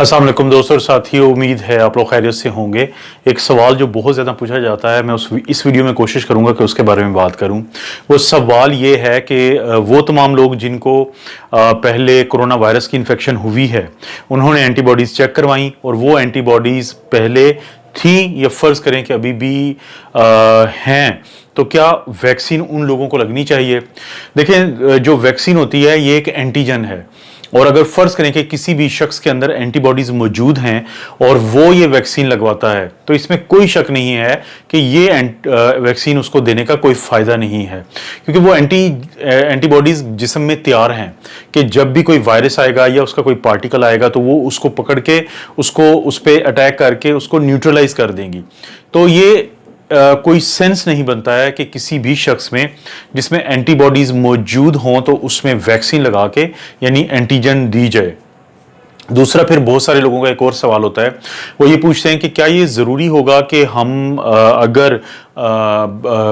अस्सलाम वालेकुम दोस्तों और साथियों, उम्मीद है आप लोग खैरियत से होंगे। एक सवाल जो बहुत ज़्यादा पूछा जाता है, मैं इस वीडियो में कोशिश करूंगा कि उसके बारे में बात करूं। वो सवाल ये है कि वो तमाम लोग जिनको पहले कोरोना वायरस की इन्फेक्शन हुई है, उन्होंने एंटीबॉडीज़ चेक करवाई और वो एंटीबॉडीज़ पहले थी या फ़र्ज़ करें कि अभी भी हैं, तो क्या वैक्सीन उन लोगों को लगनी चाहिए? देखें, जो वैक्सीन होती है ये एक एंटीजन है, और अगर फ़र्ज़ करें कि किसी भी शख्स के अंदर एंटीबॉडीज़ मौजूद हैं और वो ये वैक्सीन लगवाता है, तो इसमें कोई शक नहीं है कि ये वैक्सीन उसको देने का कोई फ़ायदा नहीं है, क्योंकि वो एंटीबॉडीज़ जिस्म में तैयार हैं कि जब भी कोई वायरस आएगा या उसका कोई पार्टिकल आएगा तो वो उसको पकड़ के उसको उस पर अटैक करके उसको न्यूट्रलाइज कर देंगी। तो ये कोई सेंस नहीं बनता है कि किसी भी शख्स में जिसमें एंटीबॉडीज़ मौजूद हों तो उसमें वैक्सीन लगा के यानी एंटीजन दी जाए। दूसरा, फिर बहुत सारे लोगों का एक और सवाल होता है, वो ये पूछते हैं कि क्या ये ज़रूरी होगा कि हम अगर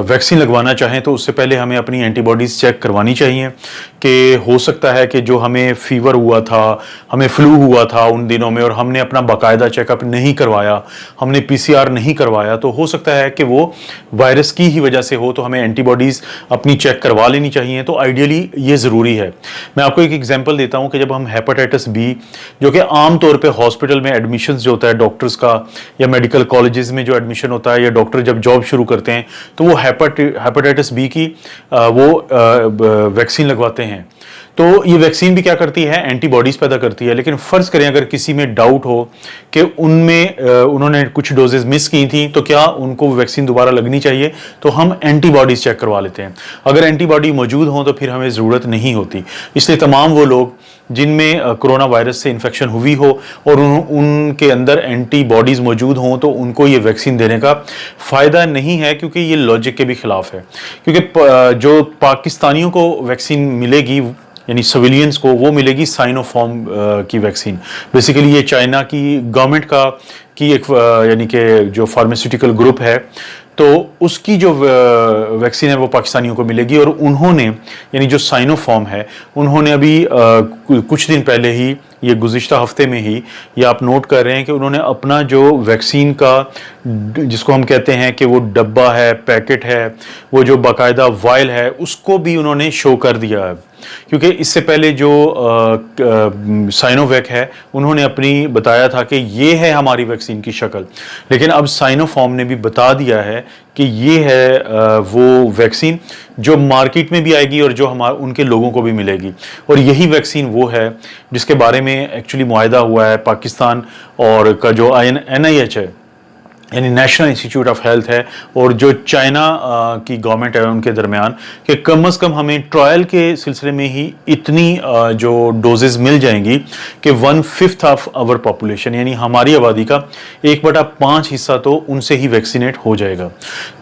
वैक्सीन लगवाना चाहें तो उससे पहले हमें अपनी एंटीबॉडीज़ चेक करवानी चाहिए, कि हो सकता है कि जो हमें फ़ीवर हुआ था, हमें फ्लू हुआ था उन दिनों में और हमने अपना बाकायदा चेकअप नहीं करवाया, हमने पीसीआर नहीं करवाया, तो हो सकता है कि वो वायरस की ही वजह से हो, तो हमें एंटीबॉडीज़ अपनी चेक करवा लेनी चाहिए। तो आइडियली ये ज़रूरी है। मैं आपको एक एग्जांपल देता हूँ कि जब हम हेपेटाइटिस बी, जो कि आम तौर पे हॉस्पिटल में एडमिशन जो होता है डॉक्टर्स का, या मेडिकल कॉलेजेस में जो एडमिशन होता है, या डॉक्टर जब जॉब शुरू करते हैं तो वो हेपेटाइटिस बी की वो वैक्सीन लगवाते हैं। तो ये वैक्सीन भी क्या करती है, एंटीबॉडीज पैदा करती है। लेकिन फर्ज करें अगर किसी में डाउट हो कि उनमें उन्होंने कुछ डोजेज मिस की थी, तो क्या उनको वैक्सीन दोबारा लगनी चाहिए, तो हम एंटीबॉडीज चेक करवा लेते हैं। अगर एंटीबॉडी मौजूद हो तो फिर हमें ज़रूरत नहीं होती। इसलिए तमाम वो लोग जिनमें कोरोना वायरस से इन्फेक्शन हुई हो और उनके अंदर एंटीबॉडीज़ मौजूद हों, तो उनको ये वैक्सीन देने का फ़ायदा नहीं है, क्योंकि ये लॉजिक के भी ख़िलाफ़ है। क्योंकि जो पाकिस्तानियों को वैक्सीन मिलेगी, यानी सिविलियंस को, वो मिलेगी साइनोफार्म की वैक्सीन। बेसिकली ये चाइना की गवर्नमेंट की एक यानी कि जो फार्मास्यूटिकल ग्रुप है, तो उसकी जो वैक्सीन है वो पाकिस्तानियों को मिलेगी। और उन्होंने, यानी जो साइनोफार्म है, उन्होंने अभी कुछ दिन पहले ही, ये गुज़िश्ता हफ्ते में ही, ये आप नोट कर रहे हैं कि उन्होंने अपना जो वैक्सीन का, जिसको हम कहते हैं कि वो डब्बा है, पैकेट है, वो जो बाकायदा वायल है, उसको भी उन्होंने शो कर दिया है। क्योंकि इससे पहले जो साइनोवैक है, उन्होंने अपनी बताया था कि ये है हमारी वैक्सीन की शक्ल, लेकिन अब साइनोफार्म ने भी बता दिया है कि ये है वो वैक्सीन जो मार्केट में भी आएगी और जो उनके लोगों को भी मिलेगी। और यही वैक्सीन वो है जिसके बारे में एक्चुअली मुआहदा हुआ है पाकिस्तान और का जो NIH है, यानी नेशनल इंस्टीट्यूट ऑफ हेल्थ है, और जो चाइना की गवर्नमेंट है, उनके दरमियान, कि कम अज़ कम हमें ट्रायल के सिलसिले में ही इतनी जो डोजेज मिल जाएंगी कि 1/5 ऑफ आवर पॉपुलेशन, यानी हमारी आबादी का 1/5 हिस्सा तो उनसे ही वैक्सीनेट हो जाएगा।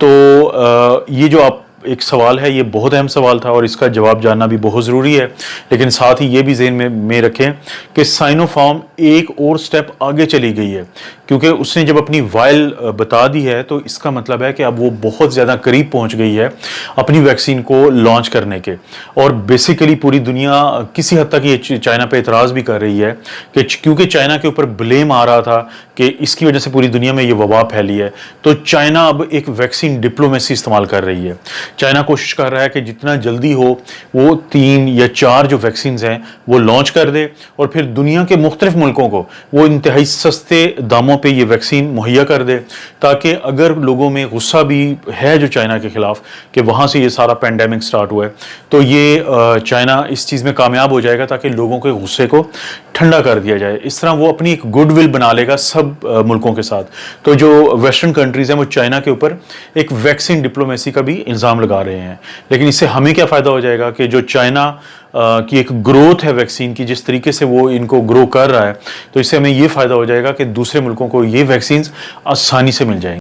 तो ये जो आप एक सवाल है, ये बहुत अहम सवाल था और इसका जवाब जानना भी बहुत ज़रूरी है। लेकिन साथ ही ये भी ज़हन में रखें कि साइनोफार्म एक और स्टेप आगे चली गई है, क्योंकि उसने जब अपनी वायल बता दी है, तो इसका मतलब है कि अब वो बहुत ज़्यादा करीब पहुंच गई है अपनी वैक्सीन को लॉन्च करने के। और बेसिकली पूरी दुनिया किसी हद तक ये चाइना पे एतराज़ भी कर रही है कि क्योंकि चाइना के ऊपर ब्लेम आ रहा था कि इसकी वजह से पूरी दुनिया में ये वबा फैली है, तो चाइना अब एक वैक्सीन डिप्लोमेसी इस्तेमाल कर रही है। चाइना कोशिश कर रहा है कि जितना जल्दी हो वो 3 या 4 जो वैक्सीन हैं वो लॉन्च कर दे, और फिर दुनिया के मुख्तलिफ मुल्कों को वो इंतहाई सस्ते दामों पे ये वैक्सीन मुहैया कर दे, ताकि अगर लोगों में गुस्सा भी है जो चाइना के ख़िलाफ़ कि वहाँ से ये सारा पैंडेमिक स्टार्ट हुआ है, तो ये चाइना इस चीज़ में कामयाब हो जाएगा ताकि लोगों के गुस्से को ठंडा कर दिया जाए। इस तरह वो अपनी एक गुडविल बना लेगा सब मुल्कों के साथ। तो जो वेस्टर्न कंट्रीज़ हैं वो चाइना के ऊपर एक वैक्सीन डिप्लोमेसी का भी इल्ज़ाम लगा रहे हैं। लेकिन इससे हमें क्या फ़ायदा हो जाएगा कि जो चाइना की एक ग्रोथ है वैक्सीन की, जिस तरीके से वो इनको ग्रो कर रहा है, तो इससे हमें ये फ़ायदा हो जाएगा कि दूसरे मुल्कों को ये वैक्सीन आसानी से मिल जाएंगी।